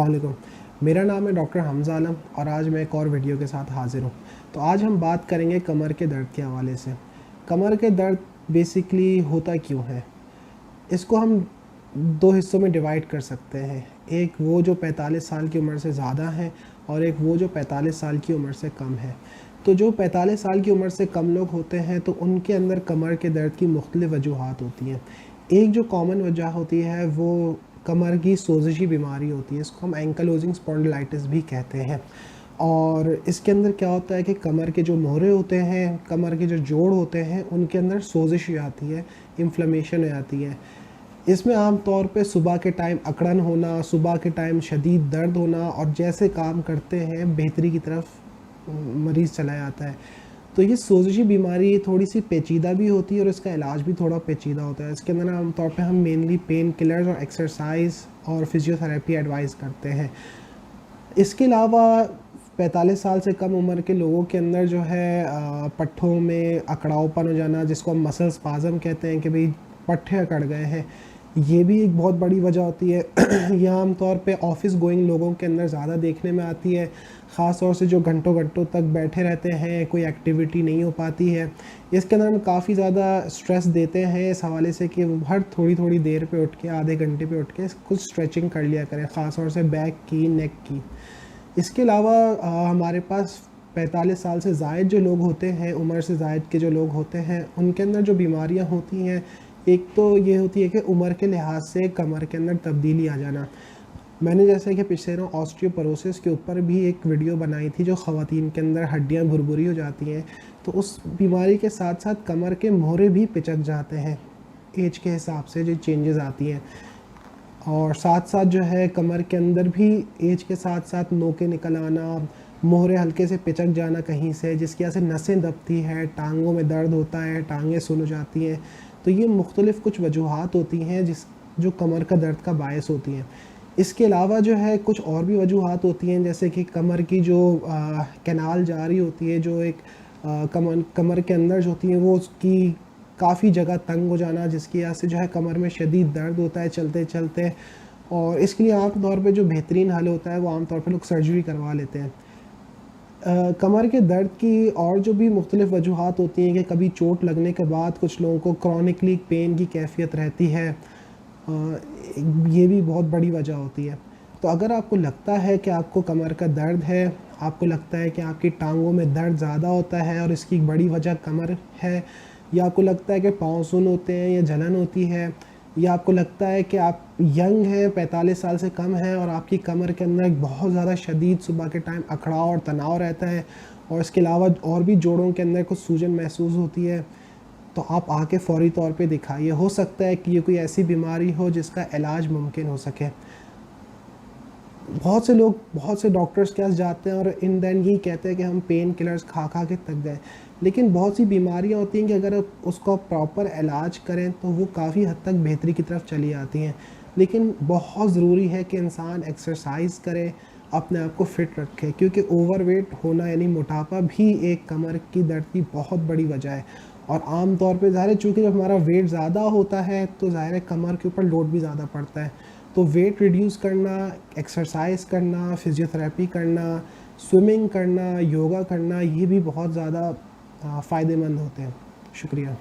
अस्सलाम वालेकुम। मेरा नाम है डॉक्टर हमज़ा आलम और आज मैं एक और वीडियो के साथ हाज़िर हूँ। तो आज हम बात करेंगे कमर के दर्द के हवाले से। कमर के दर्द बेसिकली होता क्यों है? इसको हम 2 हिस्सों में डिवाइड कर सकते हैं। एक वो जो 45 साल की उम्र से ज़्यादा हैं और एक वो जो 45 साल की उम्र से कम है। तो जो 45 साल की उम्र से कम लोग होते हैं तो उनके अंदर कमर के दर्द की मुख्तलिफ़ वजूहात होती हैं। एक जो कॉमन वजह होती है वो कमर की सोजिशी बीमारी होती है, इसको हम एंकलोजिंग स्पॉन्डिलाइटिस भी कहते हैं। और इसके अंदर क्या होता है कि कमर के जो मोहरे होते हैं, कमर के जो जोड़ होते हैं, उनके अंदर सोजिश हो जाती है, इन्फ्लेमेशन हो जाती है। इसमें आम तौर पे सुबह के टाइम अकड़न होना, सुबह के टाइम शदीद दर्द होना और जैसे काम करते हैं बेहतरी की तरफ मरीज़ चला जाता है। तो ये सोजिशी बीमारी थोड़ी सी पेचीदा भी होती है और इसका इलाज भी थोड़ा पेचीदा होता है। इसके अंदर आम तौर पे हम मेनली पेन किलर्स और एक्सरसाइज और फिजियोथेरेपी एडवाइस करते हैं। इसके अलावा 45 साल से कम उम्र के लोगों के अंदर जो है पट्ठों में अकड़ावपन हो जाना, जिसको हम मसल स्पाज़म कहते हैं कि भाई पट्ठे अकड़ गए हैं, ये भी एक बहुत बड़ी वजह होती है। ये आम तौर पे ऑफिस गोइंग लोगों के अंदर ज़्यादा देखने में आती है, ख़ास तौर से जो घंटों घंटों तक बैठे रहते हैं, कोई एक्टिविटी नहीं हो पाती है। इसके अंदर हम काफ़ी ज़्यादा स्ट्रेस देते हैं इस हवाले से कि हर थोड़ी थोड़ी देर पे उठ के, आधे घंटे पे उठ के कुछ स्ट्रेचिंग कर लिया करें, ख़ास तौर से बैक की, नेक की। इसके अलावा हमारे पास 45 साल से ज़ायद जो लोग होते हैं, उम्र से ज़ायद के जो लोग होते हैं, उनके अंदर जो बीमारियां होती हैं, एक तो ये होती है कि उम्र के लिहाज से कमर के अंदर तब्दीली आ जाना। मैंने जैसे कि पिछले दिनों ऑस्टियोपोरोसिस के ऊपर भी एक वीडियो बनाई थी, जो ख़वातीन के अंदर हड्डियां भुरभुरी हो जाती हैं, तो उस बीमारी के साथ साथ कमर के मोहरे भी पिचक जाते हैं एज के हिसाब से, जो चेंजेस आती हैं। और साथ साथ जो है कमर के अंदर भी एज के साथ साथ नोके निकल आना, मोहरे हल्के से पिचक जाना कहीं से, जिसकी वजह से नसें दबती हैं, टांगों में दर्द होता है, टांगें सुन हो जाती हैं। तो ये मुख्तलिफ़ कुछ वजूहात होती हैं जो कमर का दर्द का बायस होती हैं। इसके अलावा जो है कुछ और भी वजूहात होती हैं, जैसे कि कमर की जो कैनाल जा रही होती है, जो एक कमर के अंदर जो होती है, वो उसकी काफ़ी जगह तंग हो जाना, जिसकी वजह से जो है कमर में शदीद दर्द होता है चलते चलते। और इसके लिए आम तौर पे जो बेहतरीन हल होता है वो आम तौर पे लोग सर्जरी करवा लेते हैं। कमर के दर्द की और जो भी मुख्तलिफ़ वजूहात होती हैं कि कभी चोट लगने के बाद कुछ लोगों को क्रॉनिकली पेन की कैफियत रहती है, ये भी बहुत बड़ी वजह होती है। तो अगर आपको लगता है कि आपको कमर का दर्द है, आपको लगता है कि आपकी टांगों में दर्द ज़्यादा होता है और इसकी बड़ी वजह कमर है, या आपको लगता है कि पाँव सुन्न होते हैं या जलन होती है, या आपको लगता है कि आप यंग हैं, 45 साल से कम हैं और आपकी कमर के अंदर एक बहुत ज़्यादा शदीद सुबह के टाइम अकड़ाव और तनाव रहता है, और इसके अलावा और भी जोड़ों के अंदर कुछ सूजन महसूस होती है, तो आप आके फ़ौरी तौर पे दिखाइए। हो सकता है कि ये कोई ऐसी बीमारी हो जिसका इलाज मुमकिन हो सके। बहुत से लोग बहुत से डॉक्टर्स के पास जाते हैं और इन द एंड यही कहते हैं कि हम पेन किलर्स खा खा के थक गए, लेकिन बहुत सी बीमारियां होती हैं कि अगर आप उसका प्रॉपर इलाज करें तो वो काफ़ी हद तक बेहतरी की तरफ चली आती हैं। लेकिन बहुत ज़रूरी है कि इंसान एक्सरसाइज करे, अपने आप को फ़िट रखे, क्योंकि ओवरवेट होना यानी मोटापा भी एक कमर की दर्द की बहुत बड़ी वजह है। और आम तौर पे ज़ाहिर है, चूँकि जब हमारा वेट ज़्यादा होता है तो ज़ाहिर है कमर के ऊपर लोड भी ज़्यादा पड़ता है। तो वेट रिड्यूस करना, एक्सरसाइज करना, फिजियोथेरेपी करना, स्विमिंग करना, योगा करना, ये भी बहुत ज़्यादा फ़ायदेमंद होते हैं। शुक्रिया।